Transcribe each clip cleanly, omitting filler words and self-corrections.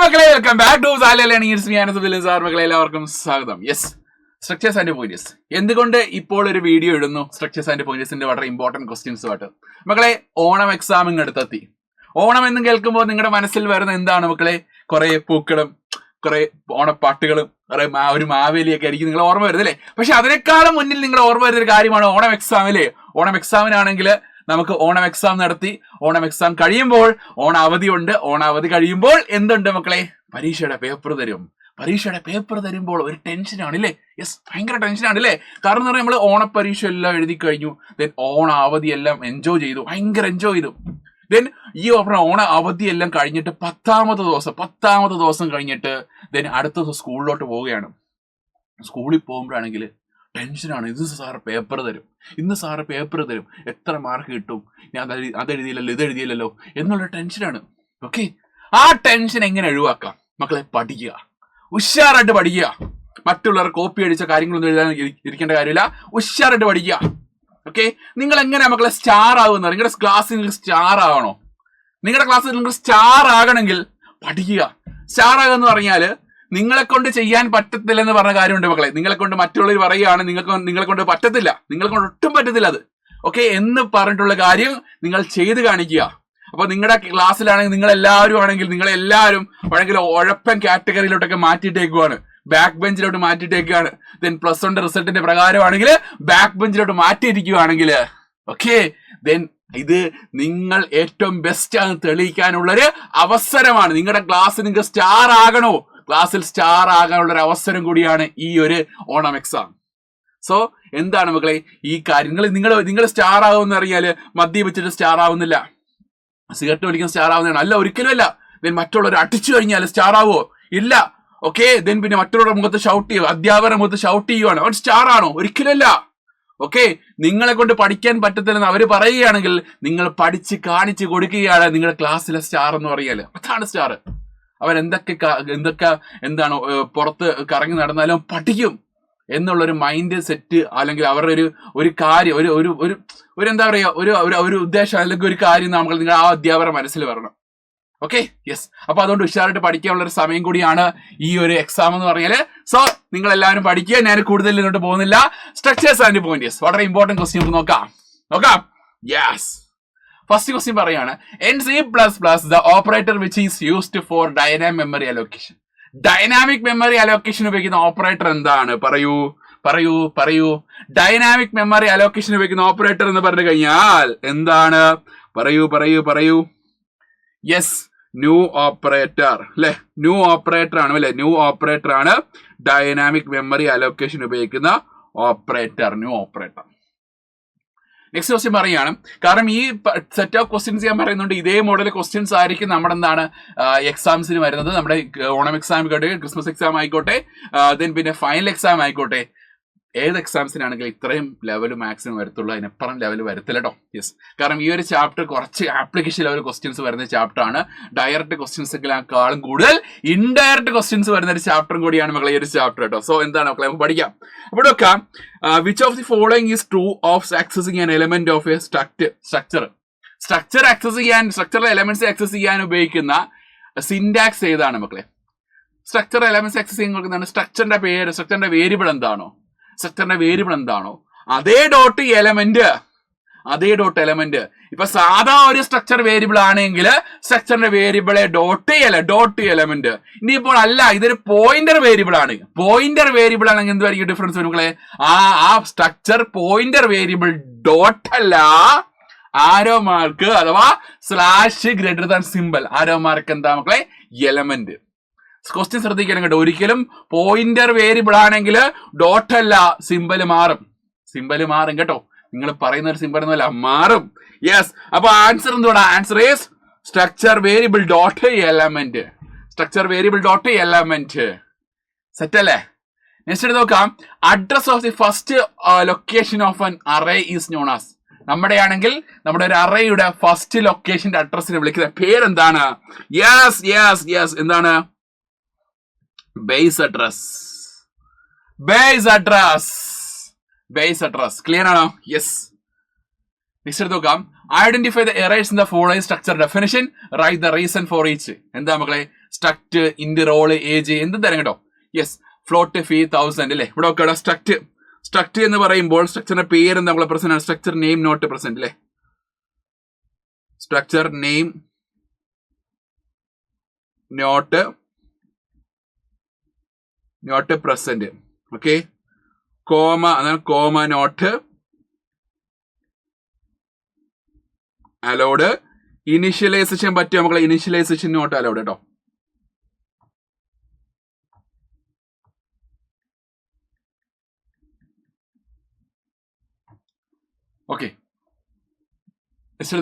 മക്കളെ welcome back to മക്കളെ എല്ലാവർക്കും സ്വാഗതം. Yes, structures and pointers. എന്തുകൊണ്ട് ഇപ്പോൾ ഒരു വീഡിയോ ഇടുന്നു സ്ട്രക്ചേഴ്സ് ആൻഡ് പോയിന്റേഴ്സിന്റെ വളരെ ഇമ്പോർട്ടന്റ് ക്വസ്റ്റ്യൻസുമായിട്ട്? മക്കളെ, ഓണം എക്സാം ഇങ്ങടുത്തെത്തി. ഓണം എന്ന് കേൾക്കുമ്പോൾ നിങ്ങളുടെ മനസ്സിൽ വരുന്ന എന്താണ് മക്കളെ? കുറെ പൂക്കളും കുറെ ഓണപ്പാട്ടുകളും ഒരു മാവേലിയൊക്കെ ആയിരിക്കും നിങ്ങൾ ഓർമ്മ വരുന്നത് അല്ലേ? പക്ഷെ അതിനേക്കാളും മുന്നിൽ നിങ്ങൾ ഓർമ്മ വരുന്ന ഒരു കാര്യമാണ് ഓണം എക്സാമിലെ. ഓണം എക്സാമിനാണെങ്കിൽ നമുക്ക് ഓണം എക്സാം നടത്തി, ഓണം എക്സാം കഴിയുമ്പോൾ ഓണ അവധി ഉണ്ട്. ഓണ അവധി കഴിയുമ്പോൾ എന്തുണ്ട് മക്കളെ? പരീക്ഷയുടെ പേപ്പർ തരും. പരീക്ഷയുടെ പേപ്പർ തരുമ്പോൾ ഒരു ടെൻഷനാണ് അല്ലേ? യെസ്, ഭയങ്കര ടെൻഷനാണ് അല്ലേ? കാരണം എന്ന് പറഞ്ഞാൽ നമ്മൾ ഓണപ്പരീക്ഷ എല്ലാം എഴുതി കഴിഞ്ഞു, ദെൻ ഓണ അവധി എല്ലാം എൻജോയ് ചെയ്തു, ഭയങ്കര എൻജോയ് ചെയ്തു. ദെൻ ഈ ഓണ അവധി എല്ലാം കഴിഞ്ഞിട്ട് പത്താമത്തെ ദിവസം കഴിഞ്ഞിട്ട് ദെൻ അടുത്ത ദിവസം സ്കൂളിലോട്ട് പോവുകയാണ്. സ്കൂളിൽ പോകുമ്പോഴാണെങ്കിൽ ടെൻഷനാണ്. ഇത് സാറ് പേപ്പർ തരും, ഇന്ന് സാറ് പേപ്പർ തരും, എത്ര മാർക്ക് കിട്ടും, ഞാൻ അതെഴുതിയില്ലല്ലോ ഇതെഴുതിയില്ലല്ലോ എന്നുള്ള ടെൻഷനാണ്. ഓക്കെ, ആ ടെൻഷൻ എങ്ങനെ ഒഴിവാക്കാം മക്കളെ? പഠിക്കുക, ഉഷാറായിട്ട് പഠിക്കുക. മറ്റുള്ളവർ കോപ്പി അടിച്ച കാര്യങ്ങളൊന്നും എഴുതാൻ ഇരിക്കേണ്ട കാര്യമില്ല, ഉഷാറായിട്ട് പഠിക്കുക. ഓക്കെ, നിങ്ങൾ എങ്ങനെയാ മക്കളെ സ്റ്റാർ ആകുന്നത്? നിങ്ങളുടെ ക്ലാസ്സിൽ നിങ്ങൾ സ്റ്റാർ ആകണോ? നിങ്ങളുടെ ക്ലാസ്സിൽ നിങ്ങൾ സ്റ്റാർ ആകണമെങ്കിൽ പഠിക്കുക. സ്റ്റാർ ആകുമെന്ന് പറഞ്ഞാൽ നിങ്ങളെ കൊണ്ട് ചെയ്യാൻ പറ്റത്തില്ലെന്ന് പറഞ്ഞ കാര്യമുണ്ട് മക്കളെ. നിങ്ങളെ കൊണ്ട് മറ്റുള്ളവർ പറയുകയാണ് നിങ്ങളെ കൊണ്ട് പറ്റത്തില്ല, നിങ്ങളെ കൊണ്ട് ഒട്ടും പറ്റത്തില്ല അത്. ഓക്കെ എന്ന് പറഞ്ഞിട്ടുള്ള കാര്യം നിങ്ങൾ ചെയ്ത് കാണിക്കുക. അപ്പൊ നിങ്ങളുടെ ക്ലാസ്സിലാണെങ്കിൽ നിങ്ങളെല്ലാവരും ആണെങ്കിൽ ഉഴപ്പൻ കാറ്റഗറിയിലോട്ടൊക്കെ മാറ്റിയിട്ടേക്കുവാണ്, ബാക്ക് ബെഞ്ചിലോട്ട് മാറ്റിയിട്ടേക്കാണ്. ദെൻ പ്ലസ് 1 റിസൾട്ടിന്റെ പ്രകാരമാണെങ്കിൽ ബാക്ക് ബെഞ്ചിലോട്ട് മാറ്റിയിരിക്കുവാണെങ്കിൽ ഓക്കെ, ദെൻ ഇത് നിങ്ങൾ ഏറ്റവും ബെസ്റ്റ് ആണെന്ന് തെളിയിക്കാനുള്ളൊരു അവസരമാണ്. നിങ്ങളുടെ ക്ലാസ്സിൽ നിങ്ങൾക്ക് സ്റ്റാർ ആകണോ? ക്ലാസ്സിൽ സ്റ്റാർ ആകാനുള്ള ഒരു അവസരം കൂടിയാണ് ഈ ഒരു ഓണം എക്സാം. സോ എന്താണ് മക്കളെ ഈ കാര്യം? നിങ്ങൾ സ്റ്റാർ ആകുമെന്ന് അറിയാല് മദ്യപിച്ചിട്ട് സ്റ്റാർ ആവുന്നില്ല, സിഗരറ്റ് വലിക്കുന്ന സ്റ്റാർ ആവുന്നതാണ് അല്ല, ഒരിക്കലും അല്ല. ദെൻ മറ്റുള്ളവർ അടിച്ചു കഴിഞ്ഞാൽ സ്റ്റാർ ആവുമോ? ഇല്ല. ഓക്കെ, ദെൻ പിന്നെ മറ്റുള്ളവരുടെ മുഖത്ത് ഷൗട്ട് ചെയ്യുക, അധ്യാപകരുടെ മുഖത്ത് ഷൗട്ട് ചെയ്യുവാണ്, അവൻ സ്റ്റാർ ആണോ? ഒരിക്കലും അല്ല. ഓക്കെ, നിങ്ങളെ കൊണ്ട് പഠിക്കാൻ പറ്റത്തില്ലെന്ന് അവർ പറയുകയാണെങ്കിൽ നിങ്ങൾ പഠിച്ച് കാണിച്ചു കൊടുക്കുകയാണ് നിങ്ങളുടെ ക്ലാസ്സിലെ സ്റ്റാർ എന്ന് പറയാല്. അതാണ് സ്റ്റാർ. അവൻ എന്തൊക്കെ എന്താണ് പുറത്ത് കറങ്ങി നടന്നാലും പഠിക്കും എന്നുള്ളൊരു മൈൻഡ് സെറ്റ്, അല്ലെങ്കിൽ അവരുടെ ഒരു കാര്യം ഒരു എന്താ പറയാ ഒരു ഉദ്ദേശം അല്ലെങ്കിൽ ഒരു കാര്യം നിങ്ങൾ ആ അധ്യാപകരുടെ മനസ്സിൽ വരണം. Okay, yes. അപ്പൊ അതുകൊണ്ട് ഉഷാറായിട്ട് പഠിക്കാനുള്ള ഒരു സമയം കൂടിയാണ് ഈ ഒരു എക്സാം എന്ന് പറഞ്ഞാല്. സോ നിങ്ങൾ എല്ലാവരും പഠിക്കുക. ഞാൻ കൂടുതൽ ഇങ്ങോട്ട് പോകുന്നില്ല. സ്ട്രക്ചേഴ്സ് ആൻഡ് പോയിന്റേഴ്സ്, വളരെ ഇമ്പോർട്ടന്റ് ക്വസ്റ്റ്യൻ നോക്കാം. യെസ്, ഫസ്റ്റ് ക്വസ്റ്റ്യൻ പറയാണ്, in C++ the operator which is used for dynamic memory allocation. Dynamic memory allocation ഉപയോഗിക്കുന്ന ഓപ്പറേറ്റർ എന്താണ്? പറയൂ. ഡൈനാമിക് മെമ്മറി അലോക്കേഷൻ ഉപയോഗിക്കുന്ന ഓപ്പറേറ്റർ എന്ന് പറഞ്ഞു കഴിഞ്ഞാൽ എന്താണ്? പറയൂ. യെസ്, ന്യൂ ഓപ്പറേറ്റർ അല്ലെ? ന്യൂ ഓപ്പറേറ്റർ ആണ് ഡൈനാമിക് മെമ്മറി അലോക്കേഷൻ ഉപയോഗിക്കുന്ന operator, new operator. Next question പറയുകയാണ്, കാരണം ഈ സെറ്റ് ഓഫ് ക്വസ്റ്റ്യൻസ് ഞാൻ പറയുന്നുണ്ട്, ഇതേ മോഡൽ ക്വസ്റ്റ്യൻസ് ആയിരിക്കും നമ്മുടെ എന്താണ് എക്സാംസിന് വരുന്നത്. നമ്മുടെ ഓണം എക്സാം ആയിക്കോട്ടെ, ക്രിസ്മസ് എക്സാം ആയിക്കോട്ടെ, ദെൻ പിന്നെ ഫൈനൽ എക്സാം ആയിക്കോട്ടെ, ഏത് എക്സാംസിനാണെങ്കിൽ ഇത്രയും ലെവൽ മാക്സിമം വരത്തുള്ളൂ, അതിനപ്പുറം ലെവൽ വരത്തില്ല കേട്ടോ. യെസ്, കാരണം ഈ ഒരു ചാപ്റ്റർ കുറച്ച് ആപ്ലിക്കേഷൻ ലെവൽ ക്വസ്റ്റ്യൻസ് വരുന്ന ചാപ്റ്റർ ആണ്. ഡയറക്റ്റ് ക്വസ്റ്റ്യൻസിനെക്കാളും കൂടുതൽ ഇൻഡയറക്റ്റ് ക്വസ്റ്റ്യൻസ് വരുന്ന ഒരു ചാപ്റ്ററും കൂടിയാണ് മക്കളെ ഈ ഒരു ചാപ്റ്റർ കേട്ടോ. സോ എന്താണ് മക്കളെ നമുക്ക് പഠിക്കാം. അപ്പോൾ നോക്കാം, which of the following is true of accessing an element of A structure access ചെയ്യാൻ, സ്ട്രക്ചറിലെ എലമെന്റ്സ് ആക്സസ് ചെയ്യാൻ ഉപയോഗിക്കുന്ന സിൻടാക്സ് ഏതാണ് മക്കളെ? സ്ട്രക്ചർ എലമെന്റ്സ് ആക്സസ് ചെയ്യാൻ സ്ട്രക്ചറിന്റെ പേര്, സ്ട്രക്ചറിന്റെ വേരിയബിൾ എന്താണോ അതേ ഡോട്ട് എലമെന്റ്. ഇപ്പൊ സാധാ ഒരു സ്ട്രക്ചർ വേരിയബിൾ ആണെങ്കിൽ സ്ട്രക്ചറിന്റെ വേരിയബിളെ ഡോട്ട് എലമെന്റ്. ഇനിയിപ്പോൾ അല്ല, ഇതൊരു പോയിന്റർ വേരിയബിൾ ആണ്. പോയിന്റർ വേരിയബിൾ ആണെങ്കിൽ എന്തായിരിക്കും ഡിഫറൻസ് മക്കളെ? ആ സ്ട്രക്ചർ പോയിന്റർ വേരിയബിൾ ഡോട്ട് അല്ല, ആരോ മാർക്ക് അഥവാ slash greater than simple. Arrow mark എന്താ മക്കളെ? എലമെന്റ്. ക്വസ്റ്റ്യൻ ശ്രദ്ധിക്കണം കേട്ടോ. ഒരിക്കലും പോയിന്റർ വേരിയബിൾ ആണെങ്കിൽ ഡോട്ട് അല്ല, സിമ്പിൾ മാറും കേട്ടോ. നിങ്ങൾ പറയുന്ന ഒരു സിമ്പിൾ ഒന്നുമല്ല, മാറും. യെസ്, അപ്പൊ ആൻസർ എന്തുവാ? Answer is structure variable dot element. Set അല്ലേ? നെക്സ്റ്റ് എടുത്ത് നോക്കാം, address of the first location of an array is known as. നമ്മുടെ ഒരു അറേയുടെ ഫസ്റ്റ് ലൊക്കേഷന്റെ അഡ്രസ്സിനെ വിളിക്കുന്ന പേരെന്താണ്? യെസ്, എന്താണ്? Base address. ക്ലിയർ ആണോ? യെസ്. നെക്സ്റ്റ് എടുത്ത് നോക്കാം, identify the errors in the following structure definition, write the reason for each. എന്താ മക്കളെ? സ്ട്രക്ട്, ഇൻഡ്, റോള്, ഏജ് എന്തും തരാം കേട്ടോ. യെസ്, ഫ്ലോട്ട്, ഫീ, 1000 അല്ലേ. ഇവിടെ ഒക്കെ സ്ട്രക്ട് എന്ന് പറയുമ്പോൾ സ്ട്രക്ചറിന്റെ പേര് നമ്മളെ പ്രസന്റ് ആണ്. സ്ട്രക്ചർ നെയിം നോട്ട് പ്രസന്റ് അല്ലേ. Structure name not present. Okay, comma അതാണ് കോമ നോട്ട് അലൗഡ്. ഇനിഷ്യലൈസേഷൻ പറ്റും മക്കളെ, ഇനിഷ്യലൈസേഷൻ നോട്ട് അലൗഡ് കേട്ടോ. ഓക്കെ,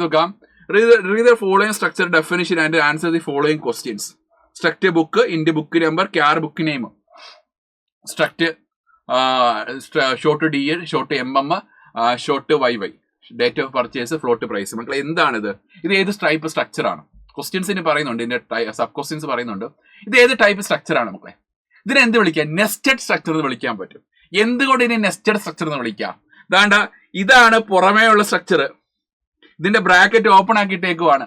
നോക്കാം. Read the following structure definition and answer the following questions. Struct book, int book number, char book name. Struct short DL, short MM, short YY. Date of purchase, float price. മക്കളെ എന്താണിത്? ഇത് ഏത് type structure ആണ്? ക്വസ്റ്റ്യൻസിന് പറയുന്നുണ്ട്, ഇതിന്റെ sub questions പറയുന്നുണ്ട്. ഇത് ഏത് ടൈപ്പ് സ്ട്രക്ചർ ആണ് മക്കളെ? ഇതിനെ എന്ത് വിളിക്കാം? നെസ്റ്റഡ് സ്ട്രക്ചർ എന്ന് വിളിക്കാൻ പറ്റും. എന്തുകൊണ്ട് ഇതിനെ നെസ്റ്റഡ് സ്ട്രക്ചർ എന്ന് വിളിക്കാം? ദാണ്ട ഇതാണ് പുറമേ ഉള്ള സ്ട്രക്ചർ. ഇതിന്റെ ബ്രാക്കറ്റ് ഓപ്പൺ ആക്കിയിട്ടേക്കുവാണ്.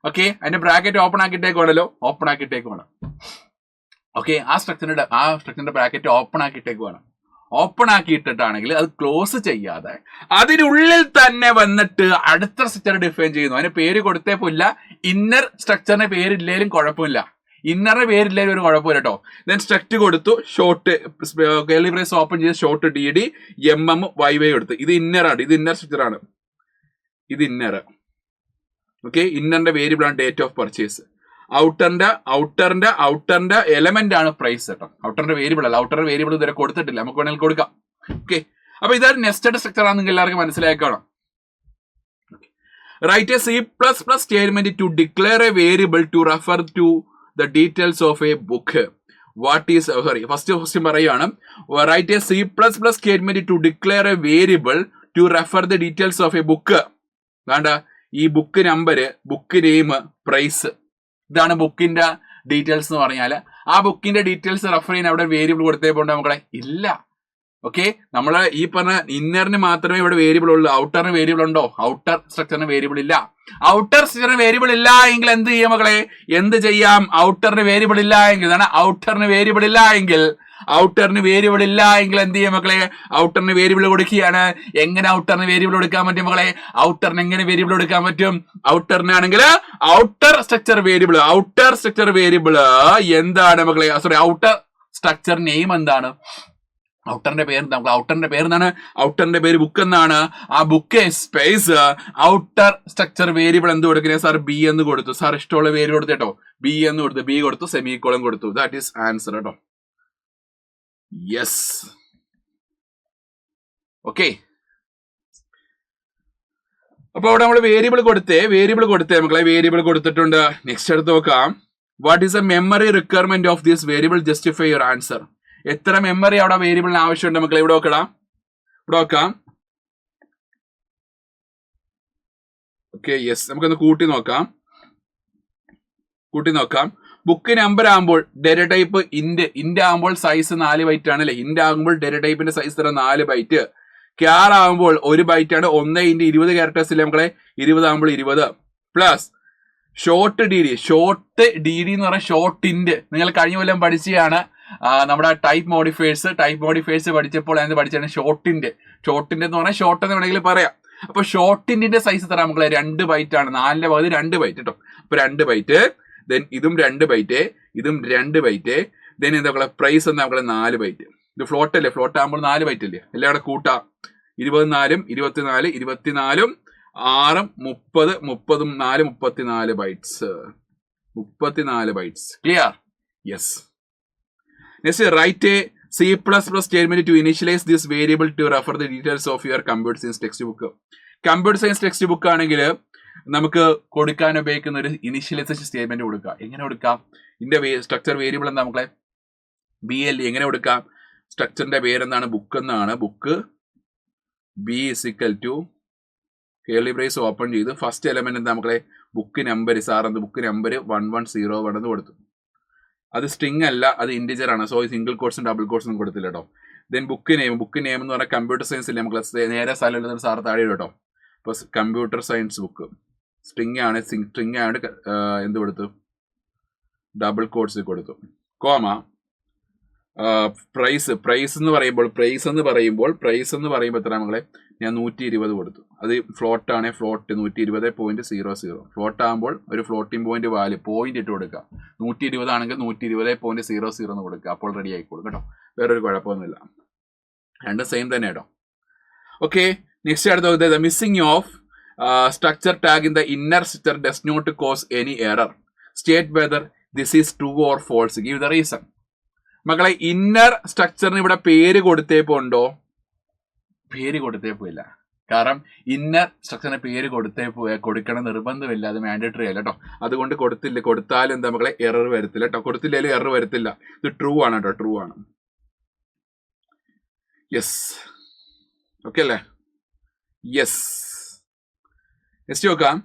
ഓക്കെ, അതിന്റെ ബ്രാക്കറ്റ് ഓപ്പൺ ആക്കിയിട്ടേക്കുവാണല്ലോ, ഓപ്പൺ ആക്കിയിട്ടേക്കുവാണ്. ഓക്കെ, ആ സ്ട്രക്ചറിന്റെ ബ്രാക്കറ്റ് ഓപ്പൺ ആക്കിയിട്ടേക്കുവാണ്. ഓപ്പൺ ആക്കിയിട്ടിട്ടാണെങ്കിൽ അത് ക്ലോസ് ചെയ്യാതെ അതിനുള്ളിൽ തന്നെ വന്നിട്ട് അടുത്ത സ്ട്രക്ചർ ഡിഫൈൻ ചെയ്യുന്നു. അതിന് പേര് കൊടുത്തേ പോയില്ല. ഇന്നർ സ്ട്രക്ചറിന്റെ പേരില്ലേലും കുഴപ്പമില്ല, ഇന്നറിന്റെ പേരില്ലേലും ഒരു കുഴപ്പമില്ല കേട്ടോ. ദെൻ സ്ട്രക്ട് കൊടുത്തു, ഷോർട്ട് കേർലി ബ്രേസ് ഓപ്പൺ ചെയ്ത് ഷോർട്ട് DD MM YY കൊടുത്തു. ഇത് ഇന്നറാണ്, ഇത് ഇന്നർ സ്ട്രക്ചർ ആണ്, ഇത് ഇന്നർ. ഓക്കെ, ഇന്നറിന്റെ വേരിയബിൾ ആണ് ഡേറ്റ് ഓഫ് പർച്ചേസ്. ഔട്ടറിന്റെ എലമെന്റ് ആണ് പ്രൈസ് കേട്ടോ. ഔട്ടറിന്റെ വേരിയബിൾ അല്ല, ഔട്ടറിന്റെ വേരിയബിൾ ഇതുവരെ കൊടുത്തിട്ടില്ല, നമുക്ക് വേണമെങ്കിൽ കൊടുക്കാം. ഓക്കെ, അപ്പൊ ഇതൊരു നെസ്റ്റഡ് സ്ട്രക്ചർ ആണ്, നിങ്ങൾക്ക് എല്ലാവർക്കും മനസ്സിലാക്കണം. Write a C++ statement to declare a variable to refer to the details of a book. What is first question പറയുകയാണ്. Write a C++ statement to declare a variable to refer the details of a book. വേണ്ട, ഈ book number, book name, price, ഇതാണ് ബുക്കിന്റെ details എന്ന് പറഞ്ഞാൽ. ആ ബുക്കിന്റെ details refer ചെയ്യാൻ അവിടെ വേരിയബിൾ കൊടുത്തേ പോകണ്ട മക്കളെ? ഇല്ല. ഓക്കെ, നമ്മൾ ഈ പറഞ്ഞ ഇന്നറിന് മാത്രമേ ഇവിടെ വേരിയബിൾ ഉള്ളൂ. ഔട്ടറിന് വേരിയബിൾ ഉണ്ടോ? ഔട്ടർ സ്ട്രക്ചറിന് വേരിയബിൾ ഇല്ല. ഔട്ടർ സ്ട്രക്ചറിന് വേരിയബിൾ ഇല്ല എങ്കിൽ എന്ത് ചെയ്യാം മക്കളെ? എന്ത് ചെയ്യാം? ഔട്ടറിന് വേരിയബിൾ ഇല്ല എങ്കിൽ, ഇതാണ് ഔട്ടറിന് വേരിയബിൾ ഇല്ല എങ്കിൽ, ഔട്ടറിന് വേരിയബിൾ ഇല്ല എങ്കിൽ എന്ത് ചെയ്യാം മക്കളെ? ഔട്ടറിന് വേരിയബിൾ കൊടുക്കുകയാണ്. എങ്ങനെ ഔട്ടറിന് വേരിയബിൾ കൊടുക്കാൻ പറ്റും മക്കളെ? ഔട്ടറിന് എങ്ങനെ വേരിയബിൾ കൊടുക്കാൻ പറ്റും? ഔട്ടറിനാണെങ്കിൽ outer structure variable, outer structure variable എന്താണ് മക്കളെ? സോറി, ഔട്ടർ സ്ട്രക്ചർ നെയിം എന്താണ്? ഔട്ടറിന്റെ പേര് എന്താ? ഔട്ടറിന്റെ പേര് എന്താണ്? ഔട്ടറിന്റെ പേര് ബുക്ക് എന്നാണ്. ആ book space outer structure variable എന്ത് കൊടുക്കുന്നത്? സാർ B എന്ന് കൊടുത്തു. സാർ ഇഷ്ടമുള്ള പേര് കൊടുത്തു കേട്ടോ, B എന്ന് കൊടുത്തു. B കൊടുത്തു, സെമിക്കോളൻ കൊടുത്തു. ദാറ്റ് ഈസ് ആൻസർ കേട്ടോ. Yes, okay. അപ്പൊ അവിടെ നമ്മൾ വേരിയബിൾ കൊടുത്തേ മക്കളെ, വേരിയബിൾ കൊടുത്തിട്ടുണ്ട്. നെക്സ്റ്റ് എടുത്ത് നോക്കാം. What is A memory requirement of this variable? Justify your answer. എത്ര മെമ്മറി അവിടെ വേരിയബിളിന് ആവശ്യമുണ്ട് മക്കളെ? ഇവിടെ നോക്കാം. ഓക്കെ, യെസ്, നമുക്കൊന്ന് കൂട്ടി നോക്കാം. ബുക്ക് നമ്പർ ആകുമ്പോൾ ഡേറ്റ ടൈപ്പ് ഇന്റ് ആകുമ്പോൾ സൈസ് 4 ബൈറ്റ് ആണ് അല്ലെ. ഇന്റ് ആകുമ്പോൾ ഡേറ്റ ടൈപ്പിന്റെ സൈസ് 4 ബൈറ്റ്. ക്യാർ ആകുമ്പോൾ 1 ബൈറ്റ് ആണ്. 1 × 20 ക്യാരക്ടേഴ്സ് ഇല്ലേ മക്കളെ? 20 ആകുമ്പോൾ 20 പ്ലസ് ഷോർട്ട് DD എന്ന് പറഞ്ഞാൽ ഷോർട്ട് ഇന്റ്. നിങ്ങൾ കഴിഞ്ഞ കൊല്ലം പഠിച്ചതാണ് നമ്മുടെ ടൈപ്പ് മോഡിഫയേഴ്സ് പഠിച്ചപ്പോൾ അതിന് പഠിച്ചാണ് ഷോർട്ടിന്റെ എന്ന് പറഞ്ഞാൽ ഷോർട്ട് എന്ന് വേണമെങ്കിൽ പറയാം. അപ്പൊ ഷോർട്ടിന്റെ സൈസ് തരാം മക്കളെ 2 ബൈറ്റ് ആണ്. 4ന്റെ പകുതി 2 ബൈറ്റ് കേട്ടോ. അപ്പൊ 2 ബൈറ്റ്, ദെൻ ഇതും 2 ബൈറ്റ്, ഇതും 2 ബൈറ്റ്, ദെൻ എന്താ മക്കളെ? പ്രൈസ് എന്താ മക്കളെ? 4 ബൈറ്റ്. ഇത് ഫ്ലോട്ട് അല്ലേ? ഫ്ലോട്ട് ആകുമ്പോൾ 4 ബൈറ്റ് അല്ലേ? എല്ലാം കൂടെ കൂട്ടാം. 24 24 24 6 30 30 4 34 bytes. 34 bytes. Clear? Yes. Next, write a C++ statement to initialize this variable to refer the details of your computer science textbook. Computer science textbook ആണെങ്കിൽ നമുക്ക് കൊടുക്കാൻ ഉപയോഗിക്കുന്ന ഒരു ഇനിഷ്യലൈസേഷൻ സ്റ്റേറ്റ്മെന്റ് കൊടുക്കാം. എങ്ങനെ കൊടുക്കാം? ഇതിന്റെ സ്ട്രക്ചർ വേരിയബിൾ എന്താ മക്കളെ? BL. എങ്ങനെ കൊടുക്കാം? സ്ട്രക്ചറിന്റെ പേരെന്താണ്? ബുക്ക് എന്നാണ്. Book B = curly brace open ചെയ്ത് ഫസ്റ്റ് എലമെന്റ് എന്താ മക്കളെ? Book number. സാർ എന്ത്? ബുക്ക് നമ്പർ 1101 എന്ന് കൊടുത്തു. അത് സ്ട്രിങ് അല്ല, അത് ഇൻറ്റിജർ ആണ്. സോ സിംഗിൾ കോട്ട്സും ഡബിൾ കോട്ട്സും കൊടുത്തില്ല കേട്ടോ. ദെൻ ബുക്ക് നെയിം എന്ന് പറഞ്ഞാൽ കമ്പ്യൂട്ടർ സയൻസ് ഇല്ലേ മക്കളെ? നേരെ സ്ഥലം സാർ താഴെ കേട്ടോ. അപ്പൊ കമ്പ്യൂട്ടർ സയൻസ് ബുക്ക് സ്ട്രിങ് ആണ്. സ്ട്രിങ് ആണ് എന്ത് കൊടുത്തു? ഡബിൾ കോട്ട്സ് കൊടുത്തു, കോമ പ്രൈസ് എന്ന് പറയുമ്പോൾ എത്ര നമ്മളെ ഞാൻ 120 കൊടുത്തു. അത് ഫ്ലോട്ട് ആണ്, ഫ്ലോട്ട് 120.00. ഫ്ലോട്ട് ആകുമ്പോൾ ഒരു ഫ്ലോട്ടിംഗ് പോയിന്റ് വാല്യൂ പോയിന്റ് ഇട്ട് കൊടുക്കുക. 120 ആണെങ്കിൽ 120.00 എന്ന് കൊടുക്കുക. അപ്പോൾ റെഡി ആയിക്കോളും കേട്ടോ, വേറൊരു കുഴപ്പമൊന്നുമില്ല, രണ്ടും സെയിം തന്നെ കേട്ടോ. ഓക്കെ, നെക്സ്റ്റ് അടുത്ത missing of structure tag in the inner structure does not cause any error. State whether this is true or false, give the reason. മക്കളെ ഇന്നർ സ്ട്രക്ചറിന് ഇവിടെ പേര് കൊടുത്തേപ്പോ ഉണ്ടോ? പേര് കൊടുത്തേപ്പോ ഇല്ല. കാരണം ഇന്നർ സ്ട്രക്ചറിന് പേര് കൊടുക്കണം നിർബന്ധമില്ല, അത് മാൻഡേറ്ററി അല്ല കേട്ടോ. അതുകൊണ്ട് കൊടുത്താലും എന്താ മക്കളെ എറർ വരത്തില്ല കേട്ടോ, കൊടുത്തില്ലേലും എറർ വരത്തില്ല. ഇത് ട്രൂ ആണ് കേട്ടോ, ട്രൂ ആണ്. യെസ്, ഓക്കെ അല്ലേ? യെസ്, നെക്സ്റ്റ് നോക്കാം.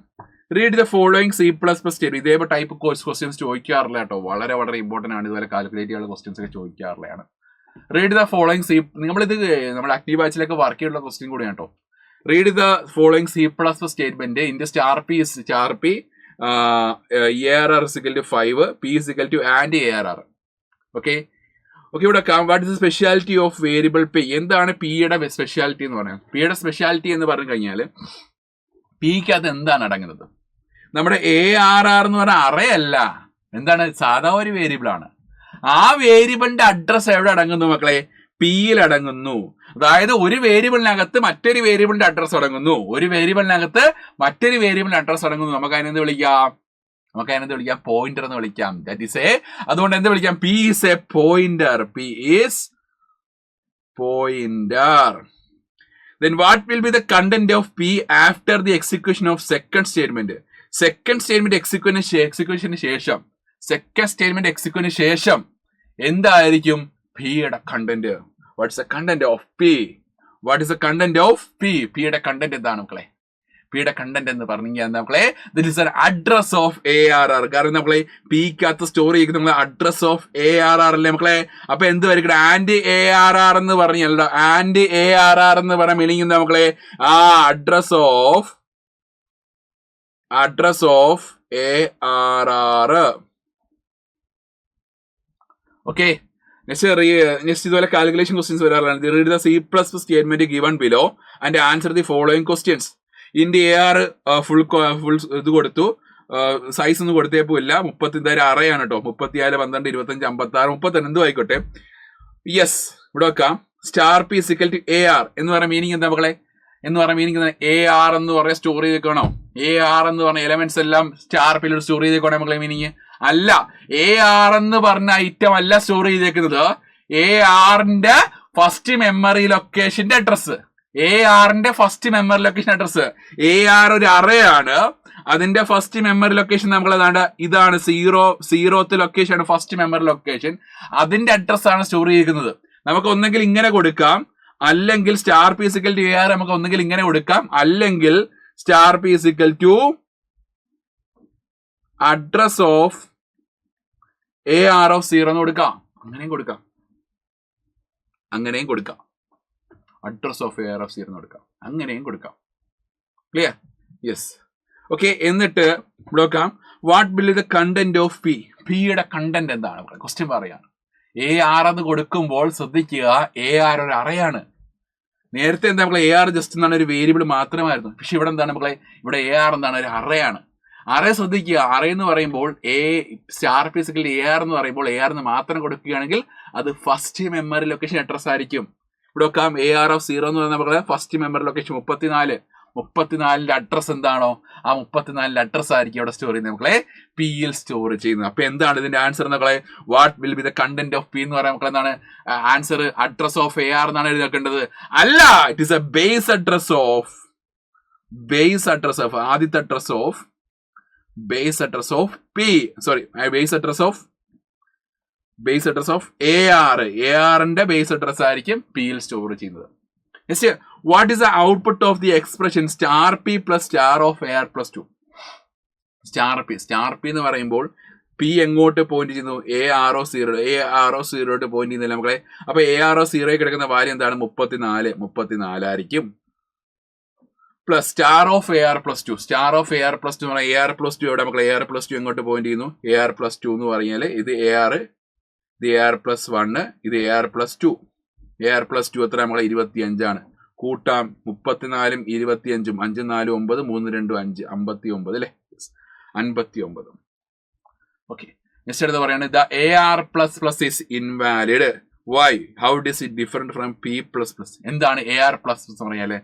Read the following C++ statement. ഇതേപോലെ ടൈപ്പ് ക്വസ്റ്റ്യൻസ് ചോദിക്കാറില്ല കേട്ടോ, വളരെ വളരെ ഇമ്പോർട്ടന്റ് ആണ്. ഇതുപോലെ കാൽക്കുലേറ്റ് ചെയ്യാനുള്ള ക്വസ്റ്റ്യൻസ് ഒക്കെ ചോദിക്കാറുള്ളതാണ്. റീഡ് ദ ഫോളോയിങ് നമ്മൾ ആക്റ്റീവ് ബാച്ചിലൊക്കെ വർക്ക് ചെയ്യുള്ള ക്വസ്റ്റ്യൻ കൂടിയാണ് കേട്ടോ. Read the following C++ statement in star P ARR is equal to 5, P is equal to and ARR. Okay, ഇവിടെ what is the speciality of variable P? എന്താണ് പിയുടെ speciality എന്ന് പറയാം? പിയുടെ speciality എന്ന് പറഞ്ഞു കഴിഞ്ഞാൽ പിക്ക് അത് എന്താണ് അടങ്ങുന്നത്? നമ്മുടെ ARR എന്ന് പറഞ്ഞ അറേ അല്ല, എന്താണ്, സാധാ ഒരു വേരിയബിൾ ആണ്. ആ വേരിയബിളിന്റെ അഡ്രസ് എവിടെ അടങ്ങുന്നു മക്കളെ? പിയിൽ അടങ്ങുന്നു. അതായത് ഒരു വേരിയബിളിനകത്ത് മറ്റൊരു വേരിയബിളിന്റെ അഡ്രസ് അടങ്ങുന്നു, ഒരു വേരിയബിളിനകത്ത് മറ്റൊരു വേരിയബിളിന്റെ അഡ്രസ് അടങ്ങുന്നു. നമുക്ക് അതിനെന്ത് വിളിക്കാം? പോയിന്റർ എന്ന് വിളിക്കാം. ദാറ്റ് ഈസ് അതുകൊണ്ട് എന്ത് വിളിക്കാം? P is A pointer. P is pointer. Then what will be the content of P after the execution of second statement? Second statement execution ശേഷം, സെക്കൻഡ് സ്റ്റേറ്റ്മെന്റ് എക്സിക്യൂഷന് ശേഷം എന്തായിരിക്കും പിയുടെ content? What's the content of P? പിയുടെ content എന്താണ് മക്കളെ? പിയുടെ content എന്ന് പറഞ്ഞു എന്താ മക്കളെ? This is an address of ARR. കാരണം നമ്മളെ പിക്കകത്ത് സ്റ്റോർ ചെയ്യുന്ന നമ്മളെ അഡ്രസ് ഓഫ് ARR അല്ലേ മക്കളെ? അപ്പൊ എന്ത് വരും? ആൻഡ് ARR എന്ന് പറഞ്ഞല്ലോ. ആൻഡ് ARR എന്ന് പറയാൻ മീനിങ് എന്താ മക്കളെ? Address of ARR. Okay, next ഇതുപോലെ കാൽക്കുലേഷൻ ക്വസ്റ്റ്യൻസ് വരാറുണ്ട്. Read the C++ statement given below and answer the following questions. ഇന്റെ AR ഫുൾ ഇത് കൊടുത്തു, സൈസ് ഒന്നും കൊടുത്തേപ്പോ ഇല്ല. 34 അറയാണ് കേട്ടോ. 34, 12, 25, 56, 30 എന്തും ആയിക്കോട്ടെ. യെസ്, ഇവിടെ വെക്കാം. Star P equal to AR എന്ന് പറയുന്ന മീനിങ് എന്താ മക്കളെ? AR എന്ന് പറയാൻ സ്റ്റോർ ചെയ്തേക്കണോ? AR എന്ന് പറഞ്ഞ എലമെന്റ്സ് എല്ലാം സ്റ്റാർ പിയിൽ സ്റ്റോർ ചെയ്തേക്കണോ മക്കളെ? മീനിങ് അല്ല. AR എന്ന് പറഞ്ഞ ഐറ്റം അല്ല സ്റ്റോർ ചെയ്തേക്കുന്നത്. ARന്റെ ഫസ്റ്റ് മെമ്മറി ലൊക്കേഷന്റെ അഡ്രസ്. AR ഒരു അറേ ആണ്. അതിന്റെ ഫസ്റ്റ് മെമ്മറി ലൊക്കേഷൻ നമ്മൾ ഇതാണ് 0th ലൊക്കേഷൻ ആണ് ഫസ്റ്റ് മെമ്മറി ലൊക്കേഷൻ. അതിന്റെ അഡ്രസ് ആണ് സ്റ്റോർ ചെയ്തിരിക്കുന്നത്. നമുക്ക് ഒന്നെങ്കിൽ ഇങ്ങനെ കൊടുക്കാം, അല്ലെങ്കിൽ star P equal to AR നമുക്ക് ഒന്നെങ്കിൽ ഇങ്ങനെ കൊടുക്കാം, അല്ലെങ്കിൽ star P equal to address of AR of 0 എന്ന് കൊടുക്കാം. അങ്ങനെയും കൊടുക്കാം. അഡ്രസ് ഓഫ് AR of 0 എന്ന് കൊടുക്കാം, അങ്ങനെയും കൊടുക്കാം. ക്ലിയർ? യെസ്. ഓക്കെ, എന്നിട്ട് ഇവിടെ നോക്കാം. What will be the content of P? പിയുടെ കണ്ടന്റ് എന്താണ്? ക്വസ്റ്റ്യൻ പറയാണ്. AR എന്ന് കൊടുക്കുമ്പോൾ ശ്രദ്ധിക്കുക, AR ഒരു അറയാണ്. നേരത്തെ എന്താ മക്കളെ? AR ജസ്റ്റ് എന്താണ് ഒരു വേരിയബിൾ മാത്രമായിരുന്നു. പക്ഷെ ഇവിടെ എന്താണ് മക്കളെ? ഇവിടെ AR എന്താണ്? ഒരു അറയാണ്. അറേ ശ്രദ്ധിക്കുക. അറേ എന്ന് പറയുമ്പോൾ star P equal to AR എന്ന് പറയുമ്പോൾ AR എന്ന് മാത്രം കൊടുക്കുകയാണെങ്കിൽ അത് ഫസ്റ്റ് മെമ്മറി ലൊക്കേഷൻ അഡ്രസ് ആയിരിക്കും. ഇവിടെ വെക്കാം. AR of 0 എന്ന് പറയുന്ന ഫസ്റ്റ് മെമ്മറി ലൊക്കേഷൻ 34. 34ന്റെ അഡ്രസ് എന്താണോ ആ 34ന്റെ അഡ്രസ് ആയിരിക്കും ഇവിടെ സ്റ്റോർ ചെയ്യുന്നത് മക്കളെ, പിയിൽ സ്റ്റോർ ചെയ്യുന്നത്. അപ്പൊ എന്താണ് ഇതിന്റെ ആൻസർ മക്കളെ? What will be the content of P എന്ന് പറയാൻ മക്കളെ എന്താണ് ആൻസർ? അഡ്രസ് ഓഫ് AR എന്നാണ് എഴുതേണ്ടത്. അല്ല, it is a base address of ആദ്യത്തെ address of base address of P. Sorry, base address of AR. ARന്റെ ബേസ് അഡ്രസ് ആയിരിക്കും പിയിൽ സ്റ്റോർ ചെയ്യുന്നത്. Next, what is the output of the expression star P plus star of AR plus 2? Star P എന്ന് പറയുമ്പോൾ P എങ്ങോട്ട് point ചെയ്യുന്നു? AR of 0 point ചെയ്യുന്നില്ല മക്കളെ. അപ്പൊ AR of 0 കിടക്കുന്ന വാല്യൂ എന്താണ്? 34 ആയിരിക്കും. Plus star of A R plus two. Star of A R plus two എന്ന് പറഞ്ഞാൽ എ ആർ പ്ലസ് ടു എവിടെ മക്കളെ? എ ആർ പ്ലസ് ടു എങ്ങോട്ട് പോയിന്റ് ചെയ്യുന്നു? എ ആർ പ്ലസ് ടു എന്ന് പറഞ്ഞാൽ ഇത് എ ആർ, ഇത് എ ആർ പ്ലസ് 1, ഇത് A R plus 2. A R plus 2 എത്ര നമ്മളെ? 25 കൂട്ടാം 34ഉം 25ഉം 5 4 9 3 2 5 59 അല്ലേ? 59. ഓക്കെ, നെക്സ്റ്റ് എടുത്ത് പറയുന്നത് the A R plus plus is invalid. Why? How does it different from P plus plus? എന്താണ് എ ആർ പ്ലസ് പ്ലസ് എന്ന് പറഞ്ഞാല്?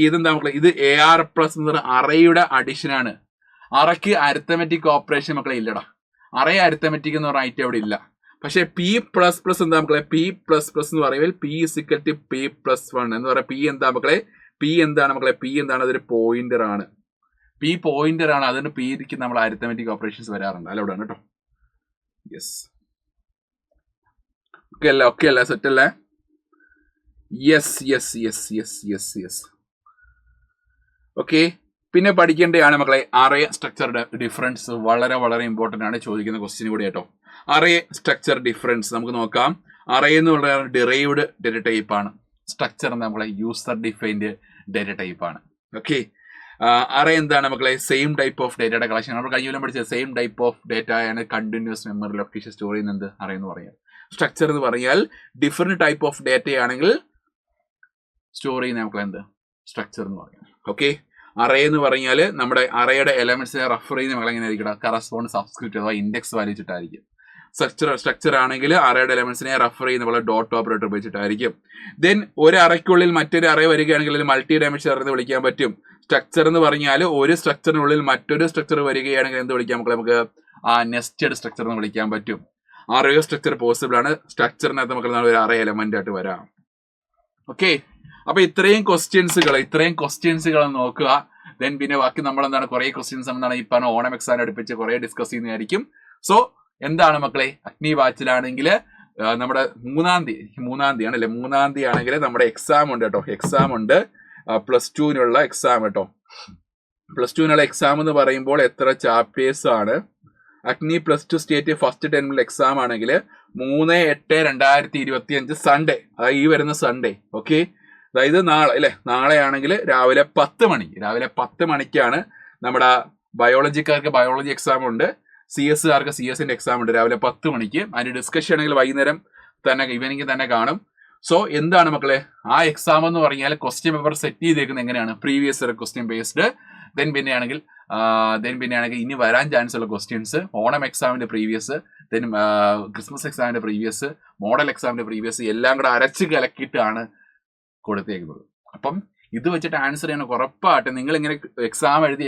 ഇതെന്താ മക്കളെ? ഇത് എ ആർ പ്ലസ് എന്ന് പറഞ്ഞാൽ അറയുടെ അഡീഷൻ ആണ്. അറയ്ക്ക് അരിത്തമെറ്റിക് ഓപ്പറേഷൻ മക്കളെ ഇല്ലടാ. അറേ അരിത്തമെറ്റിക് എന്ന് പറഞ്ഞ ഐറ്റം അവിടെ ഇല്ല. പക്ഷെ പി പ്ലസ് പ്ലസ് എന്താ മക്കളെ? പി പ്ലസ് പ്ലസ് എന്ന് പറയുമ്പോൾ P is equal to P plus 1 എന്ന് പറയാം. പി എന്താ മക്കളെ? പി എന്താണ് മക്കളെ? പി എന്താണ്? അതൊരു പോയിന്റർ ആണ്. പി പോയിന്റർ ആണ്. അതിന് പിക്ക് നമ്മൾ അരിത്തമെറ്റിക് ഓപ്പറേഷൻസ് വരാറുണ്ട്. അല്ല കേട്ടോ. യെസ്, ഓക്കെ അല്ലേ? സെറ്റ് അല്ലേ? യെസ്. ഓക്കെ, പിന്നെ പഠിക്കേണ്ടതാണ് മക്കളെ അറേ സ്ട്രക്ചറുടെ ഡിഫറൻസ്. വളരെ വളരെ ഇമ്പോർട്ടന്റ് ആണ്, ചോദിക്കുന്ന ക്വസ്റ്റ്യൻ കൂടി കേട്ടോ. അറേ സ്ട്രക്ചർ ഡിഫറൻസ് നമുക്ക് നോക്കാം. അറേ എന്ന് പറയുന്നത് ഡിറൈവ്ഡ് ഡേറ്റ ടൈപ്പ് ആണ്. സ്ട്രക്ചർ നമ്മളെ യൂസർ ഡിഫൈൻഡ് ഡേറ്റ ടൈപ്പ് ആണ്. ഓക്കെ, അറേ എന്താണ് മക്കളെ? സെയിം ടൈപ്പ് ഓഫ് ഡേറ്റയുടെ കളക്ഷൻ. നമ്മൾ കഴിഞ്ഞ പഠിച്ചത് സെയിം ടൈപ്പ് ഓഫ് ഡേറ്റ ആണ് കണ്ടിന്യൂസ് മെമ്മറി ലൊക്കേഷൻ സ്റ്റോർ ചെയ്യുന്നത് അറേ എന്ന് പറയാം. സ്ട്രക്ചർ എന്ന് പറഞ്ഞാൽ ഡിഫറെന്റ് ടൈപ്പ് ഓഫ് ഡേറ്റ ആണെങ്കിൽ സ്റ്റോർ ചെയ്യുന്ന മക്കളെ എന്ത്? സ്ട്രക്ചർ എന്ന് പറയാം. ഓക്കെ, അറേ എന്ന് പറഞ്ഞാൽ നമ്മുടെ അറേയുടെ എലമെന്റ്സിനെ റെഫർ ചെയ്യുന്ന മക്കളെ എങ്ങനെ ആയിരിക്കും? കറസ്പോണ്ട് സബ്സ്ക്രിപ്റ്റ് അഥവാ ഇൻഡെക്സ് വാല്യൂ വെച്ചിട്ടായിരിക്കും. സ്ട്രക്ചർ ആണെങ്കിൽ അറേയുടെ എലമെന്റ്സിനെ റെഫർ ചെയ്യുന്ന പോലെ ഡോട്ട് ഓപ്പറേറ്റർ ഉപയോഗിച്ചിട്ടായിരിക്കും. ദെൻ ഒരു അറയ്ക്കുള്ളിൽ മറ്റൊരു അറേ വരികയാണെങ്കിൽ മൾട്ടി ഡയമെൻഷൻ അറേ എന്ന് വിളിക്കാൻ പറ്റും. സ്ട്രക്ചർ എന്ന് പറഞ്ഞാൽ ഒരു സ്ട്രക്ചറിനുള്ളിൽ മറ്റൊരു സ്ട്രക്ചർ വരികയാണെങ്കിൽ എന്ത് വിളിക്കാം മക്കളെ? നമുക്ക് നെസ്റ്റഡ് സ്ട്രക്ചർ എന്ന് വിളിക്കാൻ പറ്റും. അറേ സ്ട്രക്ചർ പോസിബിൾ ആണ്. സ്ട്രക്ചറിനകത്ത് നമുക്ക് ഒരു അറേ എലമെന്റ് ആയിട്ട് വരാം. ഓക്കെ, അപ്പൊ ഇത്രയും ക്വസ്റ്റ്യൻസുകൾ നോക്കുക. ദെൻ പിന്നെ ബാക്കി നമ്മൾ എന്താണ് കുറെ ക്വസ്റ്റ്യൻസ് എന്താണ് ഈ പറഞ്ഞ ഓണം എക്സാം അടുപ്പിച്ച് കുറെ ഡിസ്കസ് ചെയ്യുന്നതായിരിക്കും. സോ എന്താണ് മക്കളെ? അഗ്നി ബാച്ചിലാണെങ്കിൽ നമ്മുടെ 3-ാം തീയതി ആണല്ലേ? 3-ാം തീയതി ആണെങ്കിൽ നമ്മുടെ എക്സാം ഉണ്ട് കേട്ടോ. എക്സാം ഉണ്ട്, +2 എക്സാം കേട്ടോ. +2 എക്സാം എന്ന് പറയുമ്പോൾ എത്ര ചാപ്റ്റേഴ്സ് ആണ്? അഗ്നി +2 സ്റ്റേറ്റ് ഫസ്റ്റ് ടൈമിൽ എക്സാം ആണെങ്കിൽ 3/8/2025 സൺഡേ, അതായത് ഈ വരുന്ന സൺഡേ. ഓക്കെ, അതായത് നാളെ അല്ലെ? നാളെ ആണെങ്കിൽ രാവിലെ 10 മണിക്കാണ് നമ്മുടെ ബയോളജിക്കാർക്ക് ബയോളജി എക്സാം ഉണ്ട്. CS-കാർക്ക് CS-ന്റെ എക്സാം ഉണ്ട് രാവിലെ 10 മണിക്ക്. അതിന്റെ ഡിസ്കഷൻ ആണെങ്കിൽ വൈകുന്നേരം തന്നെ ഈവനിങ് തന്നെ കാണും. സോ എന്താണ് മക്കളെ? ആ എക്സാം എന്ന് പറഞ്ഞാൽ ക്വസ്റ്റ്യൻ പേപ്പർ സെറ്റ് ചെയ്തേക്കുന്നത് എങ്ങനെയാണ്? Previous year question based. Then പിന്നെയാണെങ്കിൽ ഇനി വരാൻ ചാൻസ് ഉള്ള ക്വസ്റ്റ്യൻസ്, ഓണം എക്സാമിന്റെ പ്രീവിയസ്, ദെൻ ക്രിസ്മസ് എക്സാമിന്റെ പ്രീവിയസ്, മോഡൽ എക്സാമിന്റെ പ്രീവിയസ് എല്ലാം കൂടെ അരച്ച് കലക്കിയിട്ടാണ് കൊടുത്തേക്കുന്നത്. അപ്പം ഇത് വെച്ചിട്ട് ആൻസർ ചെയ്യാൻ ഉറപ്പായിട്ട് നിങ്ങൾ ഇങ്ങനെ എക്സാം എഴുതി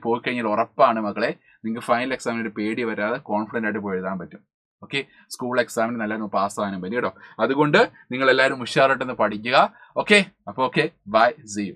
പോയി കഴിഞ്ഞാൽ ഉറപ്പാണ് മക്കളെ നിങ്ങൾക്ക് ഫൈനൽ എക്സാമിന് ഒരു പേടി വരാതെ കോൺഫിഡന്റ് ആയിട്ട് പോയി എഴുതാൻ പറ്റും. ഓക്കെ, സ്കൂൾ എക്സാമിന് നല്ല പാസ്സാകാനും പറ്റും കേട്ടോ. അതുകൊണ്ട് നിങ്ങൾ എല്ലാവരും ഉഷാറായിട്ടൊന്ന് പഠിക്കുക. ഓക്കെ, അപ്പോൾ ഓക്കെ, ബൈ, സീ യു.